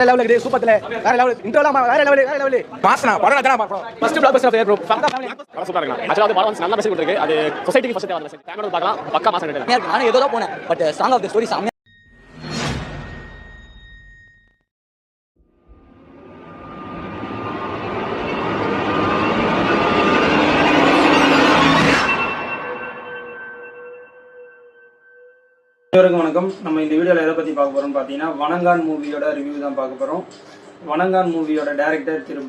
level இருக்குது சூப்பர்ல வேற லெவல் இன்ட்ரோலாம் வேற லெவல் மாஸ்னா படம் அதான் படம் ஃபர்ஸ்ட் பிளாக் பஸ்டர் ப்ரோ படம் சூப்பரா இருக்கு ஆக்சுவலா படம் நல்ல மெசேஜ் கொடுத்திருக்கு அது சொசைட்டிக்கு ஃபர்ஸ்ட் தேவை மெசேஜ் ஃபேமிலியோட பார்க்கலாம் பக்கா மாஸ் இருக்கு நான் ஏதோ தான் போனேன் but strong of the story சாம வணக்கம். நம்ம இந்த வீடியோவில் எதை பற்றி பார்க்க போகிறோம்னு பார்த்தீங்கன்னா வணங்கான் மூவியோட ரிவ்யூ தான் பார்க்க போகிறோம். வணங்கான் மூவியோட டைரக்டர் திரு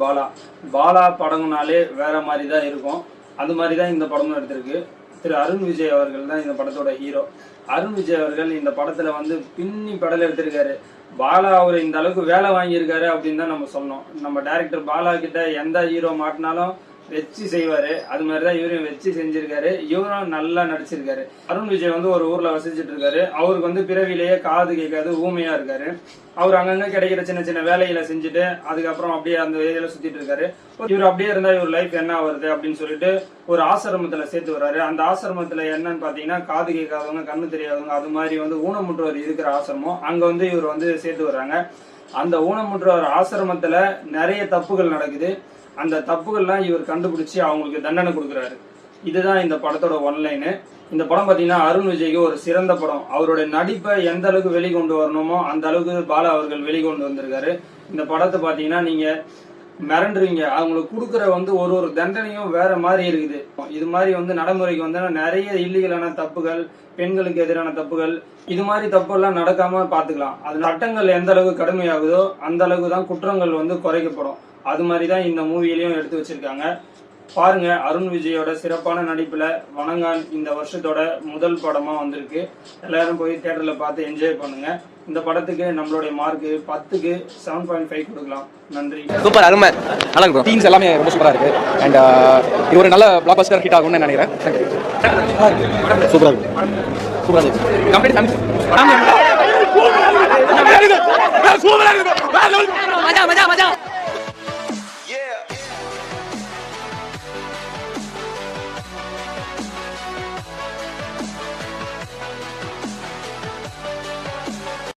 பாலா படம்னாலே வேற மாதிரி தான் இருக்கும். அது மாதிரி தான் இந்த படமும் எடுத்திருக்கு. திரு அருண் விஜய் அவர்கள் தான் இந்த படத்தோட ஹீரோ. அருண் விஜய் அவர்கள் இந்த படத்தில் வந்து பின்னி படல் எடுத்திருக்காரு. பாலா அவர் இந்த அளவுக்கு வேலை வாங்கியிருக்காரு அப்படின்னு தான் நம்ம சொன்னோம். நம்ம டைரக்டர் பாலா கிட்ட எந்த ஹீரோ மாட்டினாலும் வச்சு செய்வாரு. அது மாதிரிதான் இவரையும் வச்சு செஞ்சிருக்காரு. இவரும் நல்லா நடிச்சிருக்காரு. அருண் விஜய் வந்து ஒரு ஊர்ல வசிச்சுட்டு இருக்காரு. அவருக்கு வந்து பிறவிலேயே காது கேட்காது, ஊமையா இருக்காரு. அவர் அங்கங்க கிடைக்கிற சின்ன சின்ன வேலைகளை செஞ்சுட்டு அதுக்கப்புறம் அப்படியே அந்த ஏரியால சுத்திட்டு இருக்காரு. இவர் அப்படியே இருந்தா இவர் லைஃப் என்ன வருது அப்படின்னு சொல்லிட்டு ஒரு ஆசிரமத்துல சேர்த்து வர்றாரு. அந்த ஆசிரமத்துல என்னன்னு பாத்தீங்கன்னா காது கேட்காதவங்க, கண்ணு தெரியாதவங்க, அது மாதிரி வந்து ஊனமுற்றவர் இருக்கிற ஆசிரமம். அங்க வந்து இவர் வந்து சேர்த்து வர்றாங்க. அந்த ஊனமுற்றவர் ஆசிரமத்துல நிறைய தப்புகள் நடக்குது. அந்த தப்புகள்லாம் இவர் கண்டுபிடிச்சு அவங்களுக்கு தண்டனை கொடுக்குறாரு. இதுதான் இந்த படத்தோட ஒன்லைனு. இந்த படம் பார்த்தீங்கன்னா அருண் விஜய்க்கு ஒரு சிறந்த படம். அவருடைய நடிப்பை எந்த அளவுக்கு வெளிக்கொண்டு வரணுமோ அந்த அளவுக்கு பாலா அவர்கள் வெளிக்கொண்டு வந்திருக்காரு. இந்த படத்தை பார்த்தீங்கன்னா நீங்க மிரண்டுருவீங்க. அவங்களுக்கு கொடுக்குற வந்து ஒரு தண்டனையும் வேற மாதிரி இருக்குது. இது மாதிரி வந்து நடைமுறைக்கு வந்து நிறைய இல்லீகலான தப்புகள், பெண்களுக்கு எதிரான தப்புகள், இது மாதிரி தப்புலாம் நடக்காம பாத்துக்கலாம். அது சட்டங்கள் எந்த அளவுக்கு கடுமையாகுதோ அந்த அளவுக்கு தான் குற்றங்கள் வந்து குறைக்கப்படும். அது மாதிரி தான் இந்த மூவிலையும் எடுத்து வச்சிருக்காங்க. பாருங்க, அருண் விஜயோட சிறப்பான நடிப்புல வணங்கான் இந்த வருஷத்தோட முதல் படமா வந்திருக்கு. எல்லாரும் போய் தியேட்டர்ல பார்த்து என்ஜாய் பண்ணுங்க. இந்த படத்துக்கு நம்மளுடைய மார்க் 10க்கு 7.5 கொடுக்கலாம். நன்றி. சூப்பர், அருமை, நல்லா இருக்கு. டீம்ஸ் எல்லாமே ரொம்ப சூப்பரா இருக்கு. அண்ட் இது ஒரு நல்ல பிளாக் பஸ்டர் ஹிட் ஆகும்னு நினைக்கிறேன். சூப்பரா இருக்கு, சூப்பரா இருக்கு. கம்ப்ளீட் ஃபேமிலி மஜா.